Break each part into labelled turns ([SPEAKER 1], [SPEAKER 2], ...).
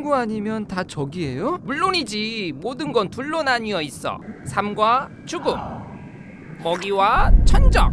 [SPEAKER 1] 친구 아니면 다 적이에요?
[SPEAKER 2] 물론이지. 모든 건 둘로 나뉘어 있어. 삶과 죽음, 먹이와 천적,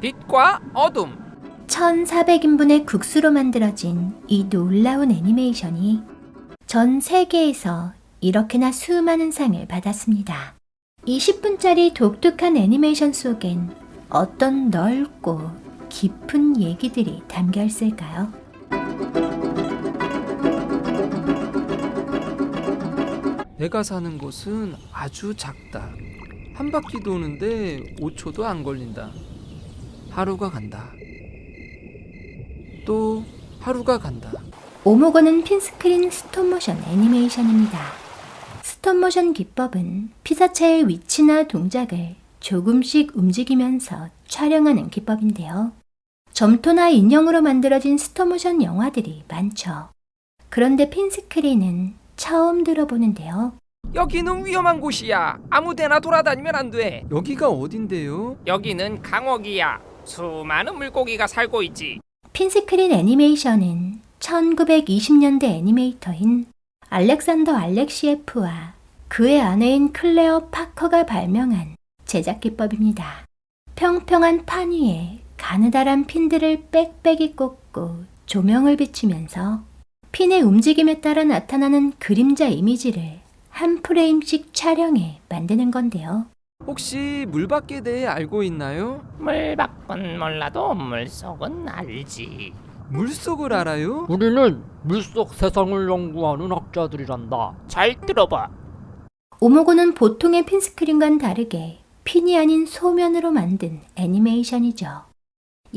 [SPEAKER 2] 빛과 어둠.
[SPEAKER 3] 1400인분의 국수로 만들어진 이 놀라운 애니메이션이 전 세계에서 이렇게나 수많은 상을 받았습니다. 20분짜리 독특한 애니메이션 속엔 어떤 넓고 깊은 얘기들이 담겨 있을까요?
[SPEAKER 1] 내가 사는 곳은 아주 작다. 한 바퀴 도는데 5초도 안 걸린다. 하루가 간다. 또 하루가 간다.
[SPEAKER 3] 오모고는 핀스크린 스톱모션 애니메이션입니다. 스톱모션 기법은 피사체의 위치나 동작을 조금씩 움직이면서 촬영하는 기법인데요. 점토나 인형으로 만들어진 스톱모션 영화들이 많죠. 그런데 핀스크린은 처음 들어보는데요.
[SPEAKER 2] 여기는 위험한 곳이야. 아무데나 돌아다니면 안 돼.
[SPEAKER 1] 여기가 어딘데요?
[SPEAKER 2] 여기는 강어기야. 수많은 물고기가 살고 있지.
[SPEAKER 3] 핀스크린 애니메이션은 1920년대 애니메이터인 알렉산더 알렉시에프와 그의 아내인 클레어 파커가 발명한 제작 기법입니다. 평평한 판 위에 가느다란 핀들을 빽빽이 꽂고 조명을 비추면서 핀의 움직임에 따라 나타나는 그림자 이미지를 한 프레임씩 촬영해 만드는 건데요.
[SPEAKER 1] 혹시 물밖에 대해 알고 있나요?
[SPEAKER 2] 물 밖은 몰라도 물속은 알지.
[SPEAKER 1] 물속을 알아요?
[SPEAKER 4] 우리는 물속 세상을 연구하는 학자들이란다.
[SPEAKER 2] 잘 들어봐.
[SPEAKER 3] 오모고는 보통의 핀스크린과는 다르게 핀이 아닌 소면으로 만든 애니메이션이죠.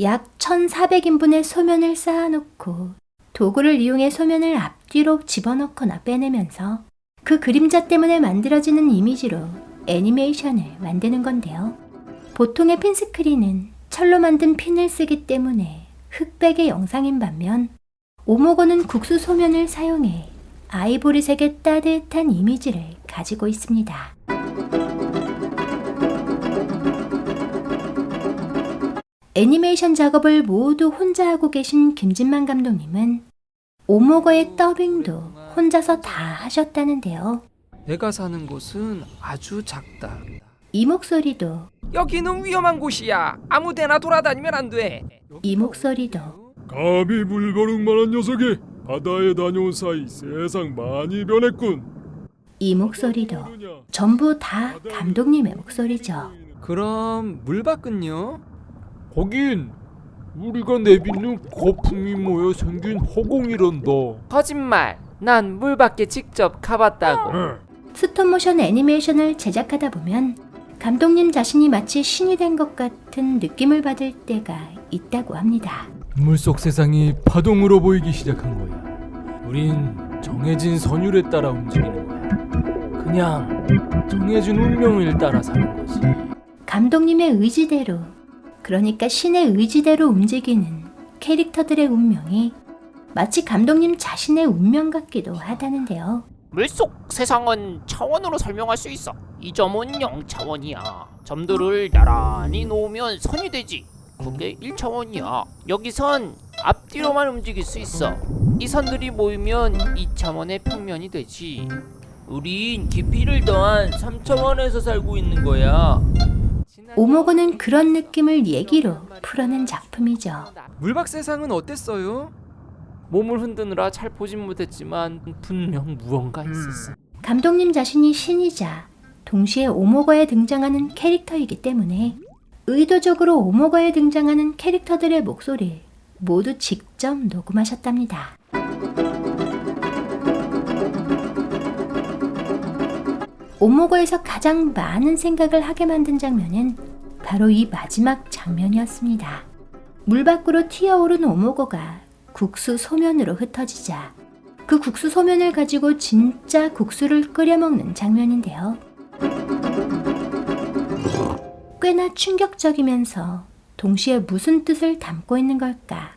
[SPEAKER 3] 약 1400인분의 소면을 쌓아놓고 도구를 이용해 소면을 앞뒤로 집어넣거나 빼내면서 그 그림자 때문에 만들어지는 이미지로 애니메이션을 만드는 건데요. 보통의 핀스크린은 철로 만든 핀을 쓰기 때문에 흑백의 영상인 반면 오모고는 국수 소면을 사용해 아이보리색의 따뜻한 이미지를 가지고 있습니다. 애니메이션 작업을 모두 혼자 하고 계신 김진만 감독님은 오모거의 더빙도 혼자서 다 하셨다는데요.
[SPEAKER 1] 내가 사는 곳은 아주 작다.
[SPEAKER 3] 이 목소리도
[SPEAKER 2] 여기는 위험한 곳이야. 아무데나 돌아다니면 안 돼.
[SPEAKER 3] 이 목소리도
[SPEAKER 5] 감히 물버릇만한 녀석이 바다에 다녀온 사이 세상 많이 변했군.
[SPEAKER 3] 이 목소리도 전부 다 감독님의 목소리죠.
[SPEAKER 1] 그럼 물밖은요?
[SPEAKER 4] 거긴 우리가 내뱉는 거품이 모여 생긴 허공이란다.
[SPEAKER 2] 거짓말. 난 물 밖에 직접 가봤다고.
[SPEAKER 3] 스톱모션 애니메이션을 제작하다 보면 감독님 자신이 마치 신이 된 것 같은 느낌을 받을 때가 있다고 합니다.
[SPEAKER 6] 물속 세상이 파동으로 보이기 시작한 거야. 우린 정해진 선율에 따라 움직이는 거야. 그냥 정해진 운명을 따라 사는 거지.
[SPEAKER 3] 감독님의 의지대로, 그러니까 신의 의지대로 움직이는 캐릭터들의 운명이 마치 감독님 자신의 운명 같기도 하다는데요.
[SPEAKER 2] 물속 세상은 차원으로 설명할 수 있어. 이 점은 0차원이야. 점들을 나란히 놓으면 선이 되지. 그게 1차원이야. 여기선 앞뒤로만 움직일 수 있어. 이 선들이 모이면 2차원의 평면이 되지. 우린 깊이를 더한 3차원에서 살고 있는 거야.
[SPEAKER 3] 오모고는 그런 느낌을 얘기로 풀어낸 작품이죠.
[SPEAKER 1] 물밖 세상은 어땠어요?
[SPEAKER 2] 몸을 흔드느라 잘 보진 못했지만 분명 무언가 있었어.
[SPEAKER 3] 감독님 자신이 신이자 동시에 오모거에 등장하는 캐릭터이기 때문에 의도적으로 오모거에 등장하는 캐릭터들의 목소리를 모두 직접 녹음하셨답니다. 오모거에서 가장 많은 생각을 하게 만든 장면은 바로 이 마지막 장면이었습니다. 물 밖으로 튀어오른 오모거가 국수 소면으로 흩어지자 그 국수 소면을 가지고 진짜 국수를 끓여 먹는 장면인데요. 꽤나 충격적이면서 동시에 무슨 뜻을 담고 있는 걸까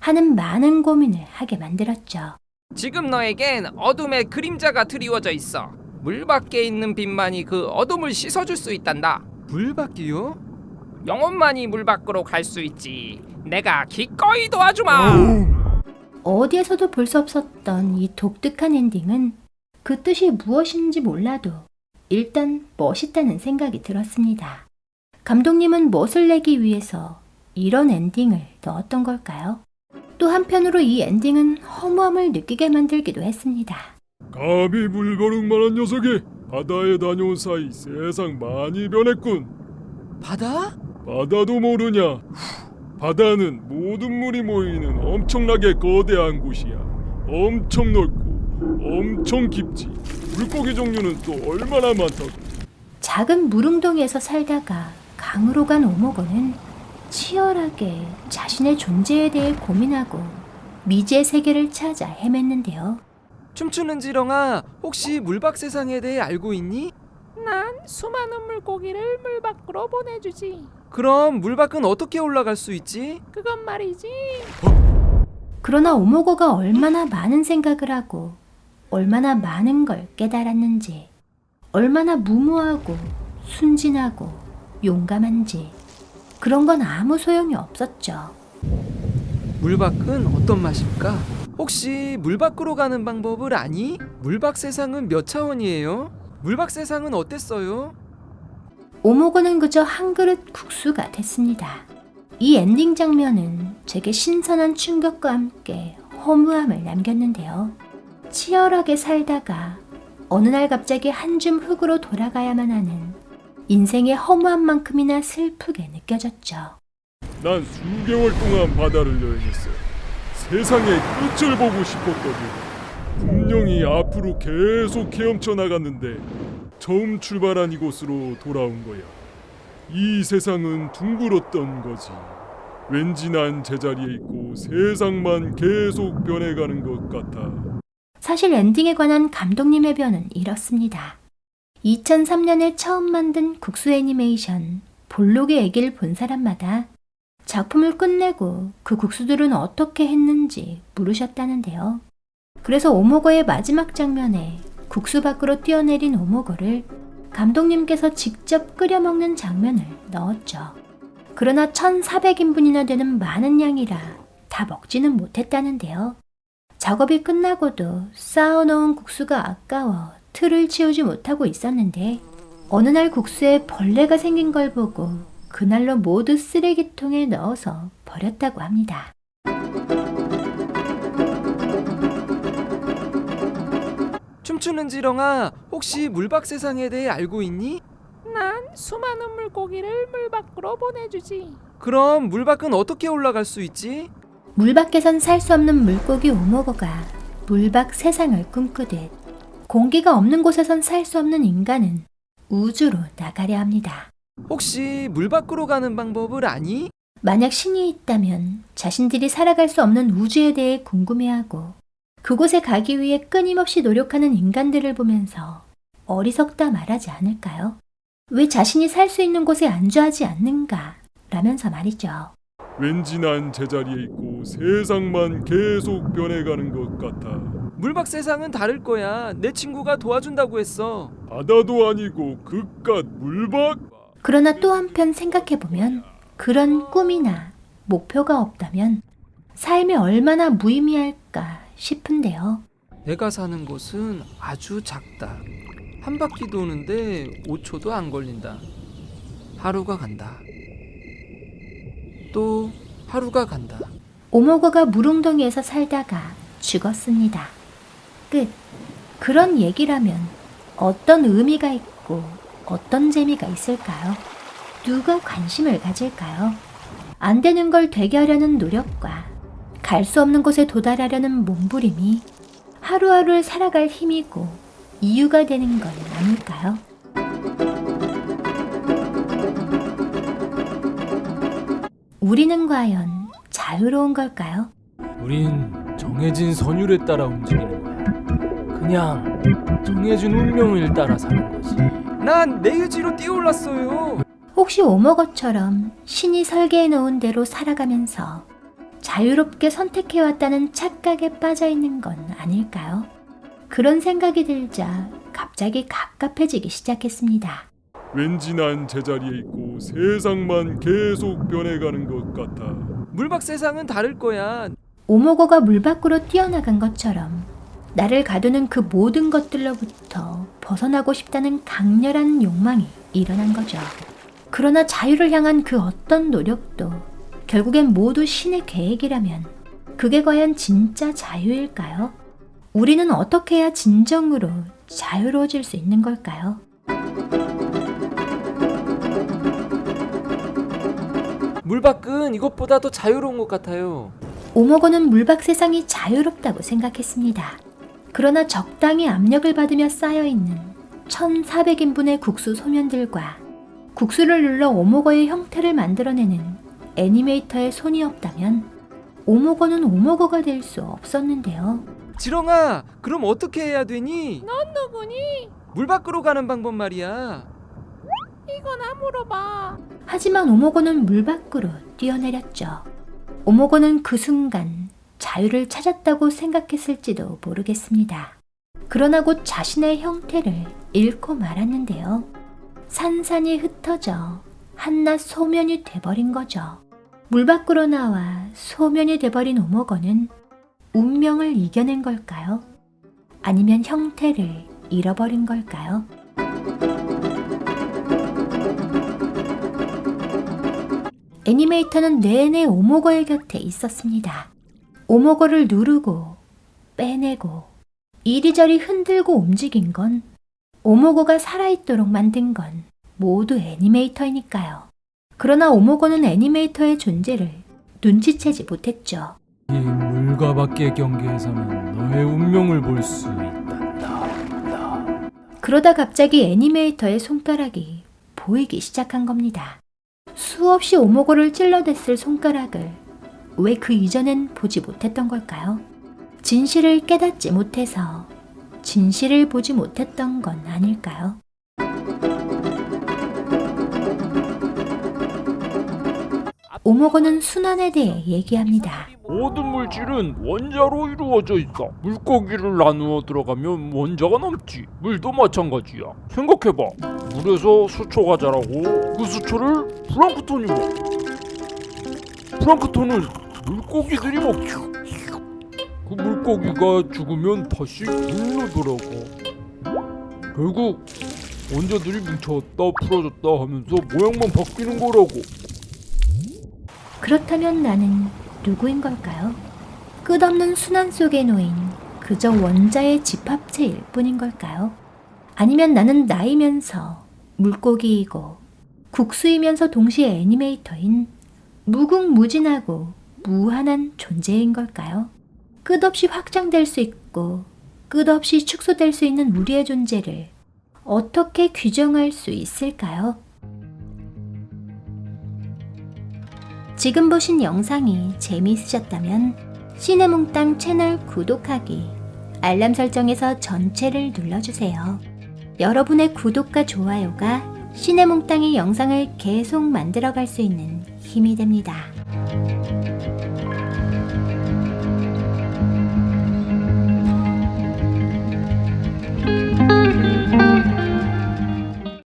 [SPEAKER 3] 하는 많은 고민을 하게 만들었죠.
[SPEAKER 2] 지금 너에겐 어둠의 그림자가 드리워져 있어. 물 밖에 있는 빛만이 그 어둠을 씻어줄 수 있단다.
[SPEAKER 1] 물밖이요?
[SPEAKER 2] 영혼만이 물 밖으로 갈 수 있지. 내가 기꺼이 도와주마.
[SPEAKER 3] 어디에서도 볼 수 없었던 이 독특한 엔딩은 그 뜻이 무엇인지 몰라도 일단 멋있다는 생각이 들었습니다. 감독님은 무엇을 내기 위해서 이런 엔딩을 넣었던 걸까요? 또 한편으로 이 엔딩은 허무함을 느끼게 만들기도 했습니다.
[SPEAKER 5] 감히 물버릇만한 녀석이 바다에 다녀온 사이 세상 많이 변했군.
[SPEAKER 1] 바다?
[SPEAKER 5] 바다도 모르냐? 바다는 모든 물이 모이는 엄청나게 거대한 곳이야. 엄청 넓고 엄청 깊지. 물고기 종류는 또 얼마나 많다고.
[SPEAKER 3] 작은 물웅덩이에서 살다가 강으로 간 오모고는 치열하게 자신의 존재에 대해 고민하고 미지의 세계를 찾아 헤맸는데요.
[SPEAKER 1] 춤추는 지렁아, 혹시 물박 세상에 대해 알고 있니?
[SPEAKER 2] 난 수많은 물고기를 물 밖으로 보내주지.
[SPEAKER 1] 그럼 물박은 어떻게 올라갈 수 있지?
[SPEAKER 2] 그건 말이지.
[SPEAKER 3] 그러나 오모고가 얼마나 많은 생각을 하고 얼마나 많은 걸 깨달았는지, 얼마나 무모하고 순진하고 용감한지 그런 건 아무 소용이 없었죠.
[SPEAKER 1] 물박은 어떤 맛일까? 혹시 물 밖으로 가는 방법을 아니? 물박 세상은 몇 차원이에요? 물박 세상은 어땠어요?
[SPEAKER 3] 오모고는 그저 한 그릇 국수가 됐습니다. 이 엔딩 장면은 제게 신선한 충격과 함께 허무함을 남겼는데요. 치열하게 살다가 어느 날 갑자기 한 줌 흙으로 돌아가야만 하는 인생의 허무함만큼이나 슬프게 느껴졌죠.
[SPEAKER 5] 난 수개월 동안 바다를 여행했어. 세상의 끝을 보고 싶었거든. 분명히 앞으로 계속 헤엄쳐 나갔는데 처음 출발한 이곳으로 돌아온 거야. 이 세상은 둥글었던 거지. 왠지 난 제자리에 있고 세상만 계속 변해가는 것 같아.
[SPEAKER 3] 사실 엔딩에 관한 감독님의 변은 이렇습니다. 2003년에 처음 만든 국수 애니메이션 볼록의 애기를 본 사람마다 작품을 끝내고 그 국수들은 어떻게 했는지 물으셨다는데요. 그래서 오모고의 마지막 장면에 국수 밖으로 뛰어내린 오모고를 감독님께서 직접 끓여 먹는 장면을 넣었죠. 그러나 1,400인분이나 되는 많은 양이라 다 먹지는 못했다는데요. 작업이 끝나고도 쌓아놓은 국수가 아까워 틀을 치우지 못하고 있었는데 어느 날 국수에 벌레가 생긴 걸 보고 그날로 모두 쓰레기통에 넣어서 버렸다고 합니다.
[SPEAKER 1] 춤추는 지렁아, 혹시 물박 세상에 대해 알고 있니?
[SPEAKER 2] 난 수많은 물고기를 물 밖으로 보내주지.
[SPEAKER 1] 그럼 물박은 어떻게 올라갈 수 있지?
[SPEAKER 3] 물 밖에선 살 수 없는 물고기 오모고가 물 밖 세상을 꿈꾸듯 공기가 없는 곳에선 살 수 없는 인간은 우주로 나가려 합니다.
[SPEAKER 1] 혹시 물 밖으로 가는 방법을 아니?
[SPEAKER 3] 만약 신이 있다면 자신들이 살아갈 수 없는 우주에 대해 궁금해하고 그곳에 가기 위해 끊임없이 노력하는 인간들을 보면서 어리석다 말하지 않을까요? 왜 자신이 살 수 있는 곳에 안주하지 않는가? 라면서 말이죠.
[SPEAKER 5] 왠지 난 제자리에 있고 세상만 계속 변해가는 것 같아.
[SPEAKER 1] 물박 세상은 다를 거야. 내 친구가 도와준다고 했어.
[SPEAKER 5] 바다도 아니고 그깟 물박?
[SPEAKER 3] 그러나 또 한편 생각해보면 그런 꿈이나 목표가 없다면 삶이 얼마나 무의미할까 싶은데요.
[SPEAKER 1] 내가 사는 곳은 아주 작다. 한 바퀴 도는데 5초도 안 걸린다. 하루가 간다. 또 하루가 간다.
[SPEAKER 3] 오모고가 물웅덩이에서 살다가 죽었습니다. 끝. 그런 얘기라면 어떤 의미가 있고 어떤 재미가 있을까요? 누가 관심을 가질까요? 안 되는 걸 되게 하려는 노력과 갈 수 없는 곳에 도달하려는 몸부림이 하루하루를 살아갈 힘이고 이유가 되는 건 아닐까요? 우리는 과연 자유로운 걸까요?
[SPEAKER 6] 우린 정해진 선율에 따라 움직이는 거야. 그냥 정해진 운명을 따라 사는 거지.
[SPEAKER 1] 난 내 의지로 뛰어올랐어요.
[SPEAKER 3] 혹시 오모거처럼 신이 설계해 놓은 대로 살아가면서 자유롭게 선택해왔다는 착각에 빠져있는 건 아닐까요? 그런 생각이 들자 갑자기 갑갑해지기 시작했습니다.
[SPEAKER 5] 왠지 난 제자리에 있고 세상만 계속 변해가는 것 같아.
[SPEAKER 1] 물박 세상은 다를 거야.
[SPEAKER 3] 오모고가 물 밖으로 뛰어나간 것처럼 나를 가두는 그 모든 것들로부터 벗어나고 싶다는 강렬한 욕망이 일어난 거죠. 그러나 자유를 향한 그 어떤 노력도 결국엔 모두 신의 계획이라면 그게 과연 진짜 자유일까요? 우리는 어떻게 해야 진정으로 자유로워질 수 있는 걸까요?
[SPEAKER 1] 물 밖은 이것보다 더 자유로운 것 같아요.
[SPEAKER 3] 오모고는 물밖 세상이 자유롭다고 생각했습니다. 그러나 적당히 압력을 받으며 쌓여있는 1400인분의 국수 소면들과 국수를 눌러 오모고의 형태를 만들어내는 애니메이터의 손이 없다면 오모고는 오모고가 될 수 없었는데요.
[SPEAKER 1] 지렁아, 그럼 어떻게 해야 되니?
[SPEAKER 2] 넌 누구니?
[SPEAKER 1] 물 밖으로 가는 방법 말이야.
[SPEAKER 2] 이거나 물어봐.
[SPEAKER 3] 하지만 오모고는 물 밖으로 뛰어내렸죠. 오모고는 그 순간 자유를 찾았다고 생각했을지도 모르겠습니다. 그러나 곧 자신의 형태를 잃고 말았는데요. 산산이 흩어져 한낱 소면이 돼버린 거죠. 물 밖으로 나와 소면이 돼버린 오모고는 운명을 이겨낸 걸까요? 아니면 형태를 잃어버린 걸까요? 애니메이터는 내내 오모고의 곁에 있었습니다. 오모고를 누르고 빼내고 이리저리 흔들고 움직인 건 오모고가 살아있도록 만든 건 모두 애니메이터이니까요. 그러나 오모고는 애니메이터의 존재를 눈치채지 못했죠.
[SPEAKER 6] 이 물과 밖의 경계에서는 너의 운명을 볼 수 있단다.
[SPEAKER 3] 그러다 갑자기 애니메이터의 손가락이 보이기 시작한 겁니다. 수없이 오모고를 찔러댔을 손가락을 왜 그 이전엔 보지 못했던 걸까요? 진실을 깨닫지 못해서 진실을 보지 못했던 건 아닐까요? 오모고는 순환에 대해 얘기합니다.
[SPEAKER 4] 모든 물질은 원자로 이루어져 있어. 물고기를 나누어 들어가면 원자가 남지. 물도 마찬가지야. 생각해봐. 물에서 수초가 자라고 그 수초를 플랑크톤이 먹고 플랑크톤은 물고기들이 먹지. 그 물고기가 죽으면 다시 물로 돌아가. 결국 원자들이 뭉쳤다 풀어졌다 하면서 모양만 바뀌는 거라고.
[SPEAKER 3] 그렇다면 나는 누구인 걸까요? 끝없는 순환 속에 놓인 그저 원자의 집합체일 뿐인 걸까요? 아니면 나는 나이면서 물고기이고 국수이면서 동시에 애니메이터인 무궁무진하고 무한한 존재인 걸까요? 끝없이 확장될 수 있고 끝없이 축소될 수 있는 우리의 존재를 어떻게 규정할 수 있을까요? 지금 보신 영상이 재미있으셨다면 시네몽땅 채널 구독하기, 알람 설정에서 전체를 눌러주세요. 여러분의 구독과 좋아요가 시네몽땅의 영상을 계속 만들어갈 수 있는 힘이 됩니다.